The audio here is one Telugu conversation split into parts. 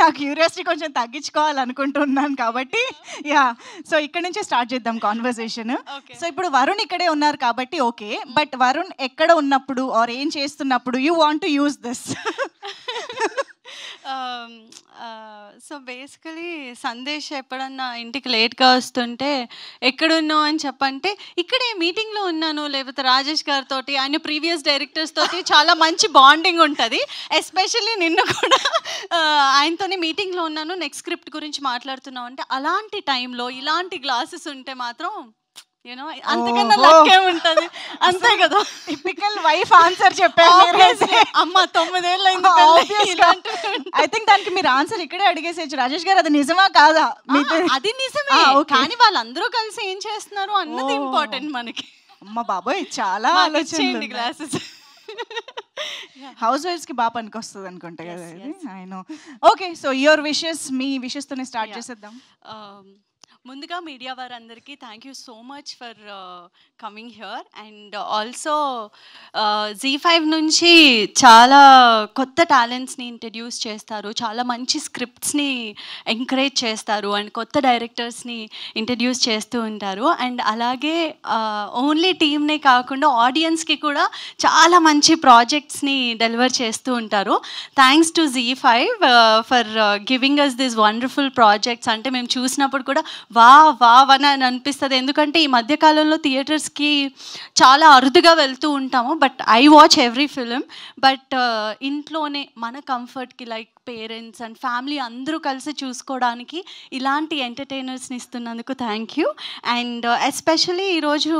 నా క్యూరియాసిటీ కొంచెం తగ్గించుకోవాలనుకుంటున్నాను కాబట్టి యా, సో ఇక్కడ నుంచే స్టార్ట్ చేద్దాం కాన్వర్సేషన్. సో ఇప్పుడు వరుణ్ ఇక్కడే ఉన్నారు కాబట్టి ఓకే, బట్ వరుణ్ ఎక్కడ ఉన్నప్పుడు ఆర్ ఏం చేస్తున్నప్పుడు you want to use this? So basically Sandesh ఎప్పుడన్నా ఇంటికి లేట్గా వస్తుంటే ఎక్కడున్నావు అని చెప్పంటే ఇక్కడే మీటింగ్లో ఉన్నాను, లేకపోతే రాజేష్ గారితో ఆయన ప్రీవియస్ డైరెక్టర్స్ తోటి చాలా మంచి బాండింగ్ ఉంటుంది. ఎస్పెషల్లీ నిన్న కూడా ఆయనతోనే మీటింగ్లో ఉన్నాను, నెక్స్ట్ స్క్రిప్ట్ గురించి మాట్లాడుతున్నాం అంటే అలాంటి టైంలో ఇలాంటి గ్లాసెస్ ఉంటే మాత్రం యూనో అంతకన్నా లక్కే ఉంటుంది. అంతే కదా, టిపికల్ వైఫ్ ఆన్సర్ చెప్పారు. అమ్మ 9 ఏళ్ళు ఐ థింక్ దానికి మీరు ఆన్సర్ ఇక్కడే అడిగేసేయచ్చు రాజేష్ గారు, అది నిజమా కాదా? అది నిజమే, కానీ వాళ్ళందరూ కలిసి ఏం చేస్తున్నారు అన్నది ఇంపార్టెంట్ మనకి. అమ్మ బాబోయ్, చాలా ఆలోచన. గ్లాసెస్ హౌస్ వైఫ్స్ కి బాగా పనికొస్తుంది అనుకుంటా కదా ఇది. I know. Okay, so your wishes, me wishes తోనే స్టార్ట్ చేసేద్దాం. ముందుగా మీడియా వారందరికీ thank you so much for coming here. And also Z5 నుంచి చాలా కొత్త టాలెంట్స్ని ఇంట్రడ్యూస్ చేస్తారు, చాలా మంచి స్క్రిప్ట్స్ని ఎంకరేజ్ చేస్తారు అండ్ కొత్త డైరెక్టర్స్ని ఇంట్రడ్యూస్ చేస్తూ ఉంటారు. అండ్ అలాగే ఓన్లీ టీమ్నే కాకుండా ఆడియన్స్కి కూడా చాలా మంచి ప్రాజెక్ట్స్ని డెలివర్ చేస్తూ ఉంటారు. Thanks to Z5 for giving us this wonderful projects. అంటే మేము చూసినప్పుడు కూడా వా అని అనిపిస్తుంది, ఎందుకంటే ఈ మధ్యకాలంలో థియేటర్స్కి చాలా అరుదుగా వెళ్తూ ఉంటాము, but I watch every film. But ఇంట్లోనే మన కంఫర్ట్కి లైక్ పేరెంట్స్ అండ్ ఫ్యామిలీ అందరూ కలిసి చూసుకోవడానికి ఇలాంటి ఎంటర్టైనర్స్ని ఇస్తున్నందుకు థ్యాంక్ యూ. అండ్ ఎస్పెషలీ ఈరోజు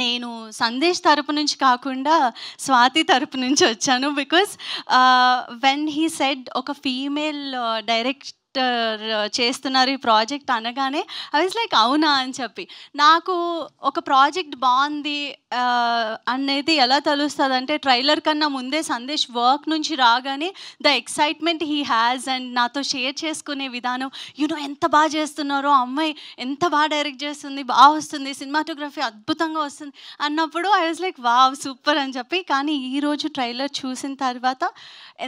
నేను సందేశ్ తరపు నుంచి కాకుండా స్వాతి తరపు నుంచి వచ్చాను. బికాస్ వెన్ హీ సెడ్ ఒక ఫీమేల్ డైరెక్టర్ చేస్తున్నారు ఈ ప్రాజెక్ట్ అనగానే ఐ వాజ్ లైక్ అవునా అని చెప్పి, నాకు ఒక ప్రాజెక్ట్ బాగుంది అనేది ఎలా తెలుస్తుంది అంటే ట్రైలర్ కన్నా ముందే సందేశ్ వర్క్ నుంచి రాగానే the excitement he has and నాతో షేర్ చేసుకునే విధానం, యూనో ఎంత బాగా చేస్తున్నారో, అమ్మాయి ఎంత బాగా డైరెక్ట్ చేస్తుంది, బాగా వస్తుంది, సినిమాటోగ్రఫీ అద్భుతంగా వస్తుంది అన్నప్పుడు I was like wow super అని చెప్పి. కానీ ఈరోజు ట్రైలర్ చూసిన తర్వాత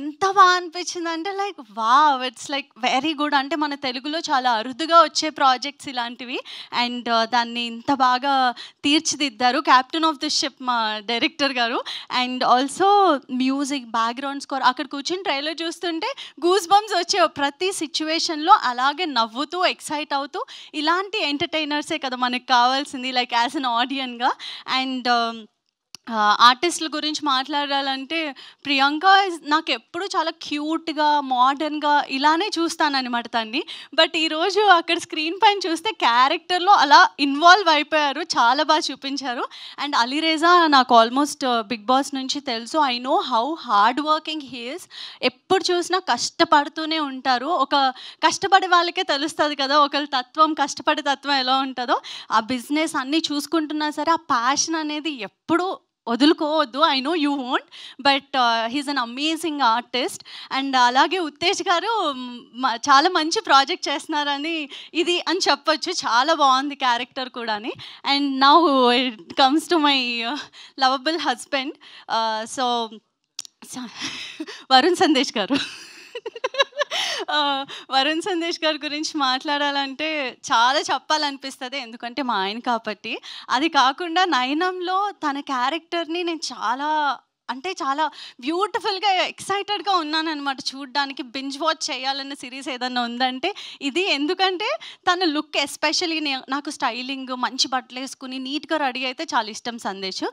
ఎంత బాగా అనిపించింది అంటే like wow, it's like very good. అంటే మన తెలుగులో చాలా అరుదుగా వచ్చే ప్రాజెక్ట్స్ ఇలాంటివి, అండ్ దాన్ని ఇంత బాగా తీర్చిదిద్దారు కెప్టెన్ ఆఫ్ ది షిప్ మా డైరెక్టర్ గారు. And also music, background score, అక్కడ కూర్చొని ట్రైలర్ చూస్తుంటే గూస్ బంప్స్ వచ్చే ప్రతి సిచ్యువేషన్లో అలాగే నవ్వుతూ ఎక్సైట్ అవుతూ ఇలాంటి ఎంటర్టైనర్సే కదా మనకు కావాల్సింది, లైక్ యాజ్ అన్ ఆడియన్గా. అండ్ ఆర్టిస్టుల గురించి మాట్లాడాలంటే ప్రియాంక నాకు ఎప్పుడు చాలా క్యూట్గా మోడర్న్గా ఇలానే చూస్తానన్నమాట తన్ని. బట్ ఈరోజు అక్కడ స్క్రీన్ పైన చూస్తే క్యారెక్టర్లో అలా ఇన్వాల్వ్ అయిపోయారు, చాలా బాగా చూపించారు. అండ్ అలీరేజా నాకు ఆల్మోస్ట్ బిగ్ బాస్ నుంచి తెలుసు, I know how hard working he is. ఎప్పుడు చూసినా కష్టపడుతూనే ఉంటారు. ఒక కష్టపడే వాళ్ళకే తెలుస్తుంది కదా ఒకళ్ళ తత్వం, కష్టపడే తత్వం ఎలా ఉంటుందో. ఆ బిజినెస్ అన్నీ చూసుకుంటున్నా సరే ఆ ప్యాషన్ అనేది ఎప్పుడు వదులుకోవద్దు. I know you won't, but he's an amazing artist. And అలాగే ఉత్తేజ్ గారు చాలా మంచి ప్రాజెక్ట్ చేస్తున్నారని ఇది అని చెప్పొచ్చు, చాలా బాగుంది క్యారెక్టర్ కూడా. And now it comes to my lovable husband, so Varun Sandesh గారు. వరుణ్ సందేశ్ గారి గురించి మాట్లాడాలంటే చాలా చెప్పాలనిపిస్తుంది, ఎందుకంటే మా ఆయన కాబట్టి. అది కాకుండా నయనంలో తన క్యారెక్టర్ని నేను చాలా బ్యూటిఫుల్గా ఎక్సైటెడ్గా ఉన్నాను అనమాట చూడడానికి. బింజ్ వాచ్ చేయాలన్న సిరీస్ ఏదన్నా ఉందంటే ఇది, ఎందుకంటే తన లుక్ ఎస్పెషలీ నాకు స్టైలింగ్, మంచి బట్టలు వేసుకుని నీట్గా రెడీ అయితే చాలా ఇష్టం సందేశ్.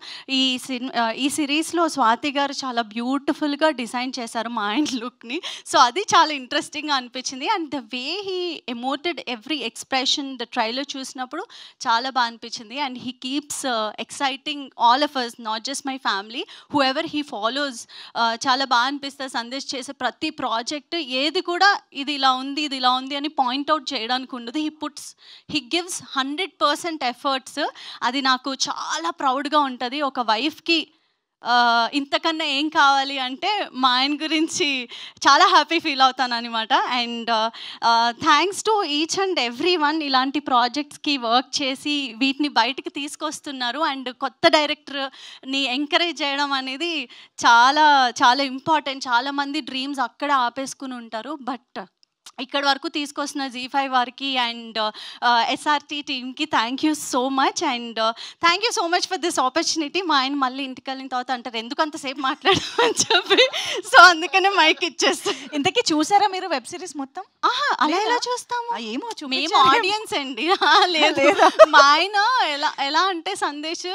ఈ సిరీస్లో స్వాతి గారు చాలా బ్యూటిఫుల్గా డిజైన్ చేశారు మా ఆయన లుక్ని, సో అది చాలా ఇంట్రెస్టింగ్గా అనిపించింది. And the way he emoted every expression the trailer చూసినప్పుడు చాలా బాగా అనిపించింది. And he keeps exciting all of us, not just my family, whoever he follows. చాలా బాగా అనిపిస్తుంది సందేశ్ చేసే ప్రతి ప్రాజెక్ట్ ఏది కూడా ఇది ఇలా ఉంది అని పాయింట్అవుట్ చేయడానికి ఉండదు. He gives 100% efforts. అది నాకు చాలా ప్రౌడ్గా ఉంటుంది. ఒక వైఫ్కి ఇంతకన్నా ఏం కావాలి అంటే మా ఆయన గురించి చాలా హ్యాపీ ఫీల్ అవుతాను అనమాట. And thanks to each and every one ఇలాంటి ప్రాజెక్ట్స్కి వర్క్ చేసి వీటిని బయటికి తీసుకొస్తున్నారు. అండ్ కొత్త డైరెక్టర్ని ఎంకరేజ్ చేయడం అనేది చాలా చాలా ఇంపార్టెంట్. చాలామంది డ్రీమ్స్ అక్కడ ఆపేసుకుని ఉంటారు, బట్ ఇక్కడ వరకు తీసుకొస్తున్న జీ5 వారికి అండ్ ఎస్ఆర్టీ టీమ్కి thank you so much. And thank you so much for this opportunity. మా ఆయన మళ్ళీ ఇంటికి వెళ్ళిన తర్వాత అంటారు ఎందుకు అంతసేపు మాట్లాడమని చెప్పి, సో అందుకనే మైక్ ఇచ్చేస్తాను. ఇంతకీ చూసారా మీరు వెబ్ సిరీస్ మొత్తం? అలా ఎలా చూస్తాము, ఏమో మేము ఆడియన్స్ అండి. లేదు, మా ఆయన ఎలా అంటే సందేశ్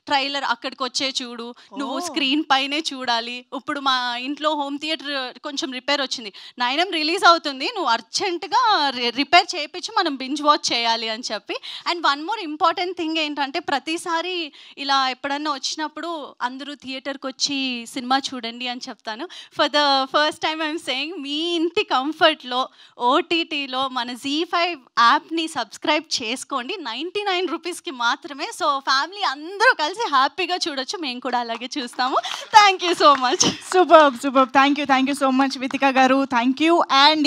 ట్రైలర్ అక్కడికి వచ్చే చూడు, నువ్వు స్క్రీన్ పైనే చూడాలి. ఇప్పుడు మా ఇంట్లో హోమ్ థియేటర్ కొంచెం రిపేర్ వచ్చింది, నైనం రిలీజ్ అవుతుంది, నువ్వు అర్జెంటుగా రిపేర్ చేయించి మనం బింజ్ వాచ్ చేయాలి అని చెప్పి. And one more important thing ఏంటంటే ప్రతిసారి ఇలా ఎప్పుడన్నా వచ్చినప్పుడు అందరూ థియేటర్కి వచ్చి సినిమా చూడండి అని చెప్తాను. For the first time I'm saying, మీ ఇంటి కంఫర్ట్లో ఓటీటీలో మన జీ5 యాప్ని సబ్స్క్రైబ్ చేసుకోండి. 99 రూపీస్కి మాత్రమే. సో ఫ్యామిలీ అందరూ కలిసి హ్యాపీగా చూడొచ్చు, మేము కూడా అలాగే చూస్తాము. Thank you so much. Super super. Thank you so much Vithika garu. Thank you. And